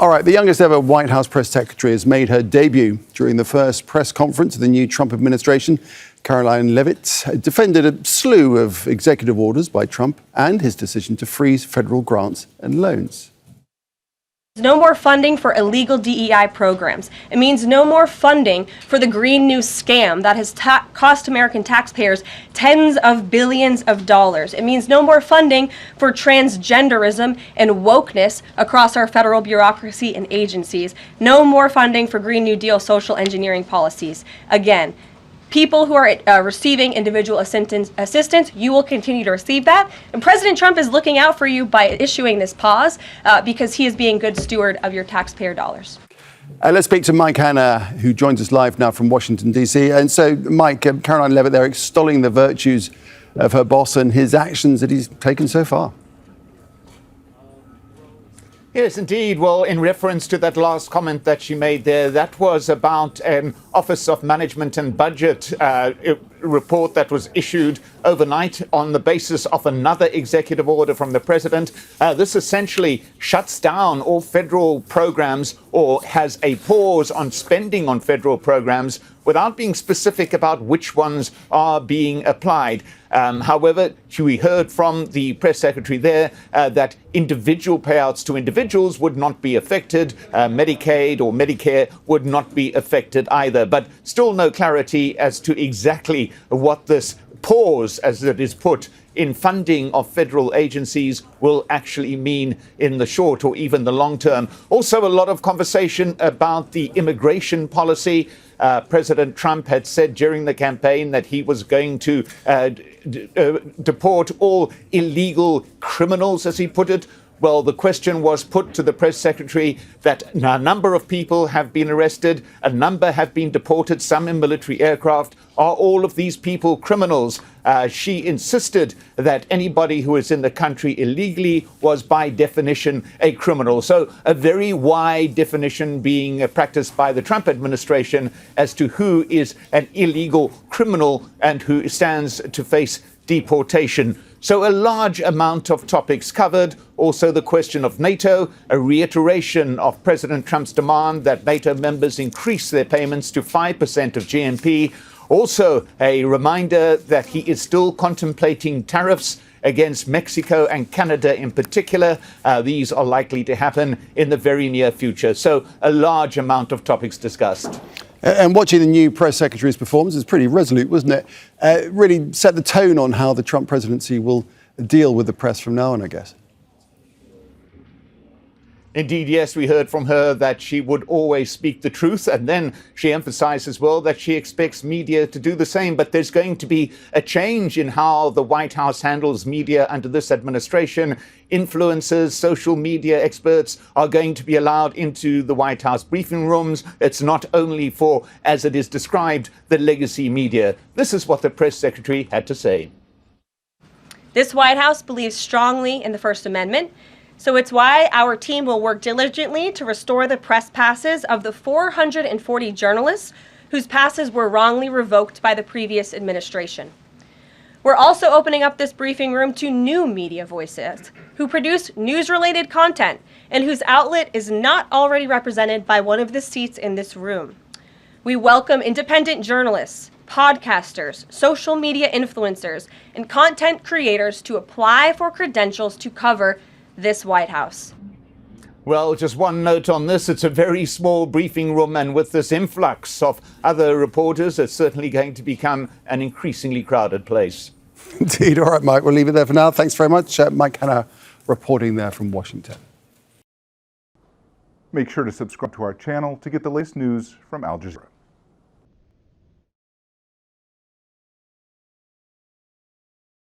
All right, the youngest ever White House press secretary has made her debut during the first press conference of the new Trump administration. Karoline Leavitt defended a slew of executive orders by Trump and his decision to freeze federal grants and loans. No more funding for illegal DEI programs. It means no more funding for the Green New scam that has cost American taxpayers tens of billions of dollars. It means no more funding for transgenderism and wokeness across our federal bureaucracy and agencies. No more funding for Green New Deal social engineering policies. Again, people who are receiving individual assistance, you will continue to receive that. And President Trump is looking out for you by issuing this pause because he is being good steward of your taxpayer dollars. Let's speak to Mike Hanna, who joins us live now from Washington, D.C. And so, Mike, Karoline Leavitt, they're extolling the virtues of her boss and his actions that he's taken so far. Yes, indeed. Well, in reference to that last comment that she made there, that was about an Office of Management and Budget report that was issued overnight on the basis of another executive order from the president. This essentially shuts down all federal programs or has a pause on spending on federal programs without being specific about which ones are being applied. However, we heard from the press secretary there that individual payouts to individuals would not be affected. Medicaid or Medicare would not be affected either. But still no clarity as to exactly what this pause, as it is put, in funding of federal agencies will actually mean in the short or even the long term. Also, a lot of conversation about the immigration policy. President Trump had said during the campaign that he was going to deport all illegal criminals, as he put it. Well, the question was put to the press secretary that a number of people have been arrested, a number have been deported, some in military aircraft. Are all of these people criminals? She insisted that anybody who is in the country illegally was by definition a criminal. So a very wide definition being practiced by the Trump administration as to who is an illegal criminal and who stands to face deportation. So a large amount of topics covered. Also the question of NATO, a reiteration of President Trump's demand that NATO members increase their payments to 5% of GNP. Also a reminder that he is still contemplating tariffs against Mexico and Canada in particular. These are likely to happen in the very near future. So a large amount of topics discussed. And watching the new press secretary's performance is pretty resolute, wasn't it? Really set the tone on how the Trump presidency will deal with the press from now on, I guess. Indeed, yes, we heard from her that she would always speak the truth. And then she emphasized as well that she expects media to do the same. But there's going to be a change in how the White House handles media under this administration. Influencers, social media experts are going to be allowed into the White House briefing rooms. It's not only for, as it is described, the legacy media. This is what the press secretary had to say. This White House believes strongly in the First Amendment. So it's why our team will work diligently to restore the press passes of the 440 journalists whose passes were wrongly revoked by the previous administration. We're also opening up this briefing room to new media voices who produce news-related content and whose outlet is not already represented by one of the seats in this room. We welcome independent journalists, podcasters, social media influencers, and content creators to apply for credentials to cover this White House. Well, just one note on this. It's a very small briefing room, and with this influx of other reporters, it's certainly going to become an increasingly crowded place. Indeed. All right, Mike, we'll leave it there for now. Thanks very much. Mike Hanna reporting there from Washington. Make sure to subscribe to our channel to get the latest news from Al Jazeera.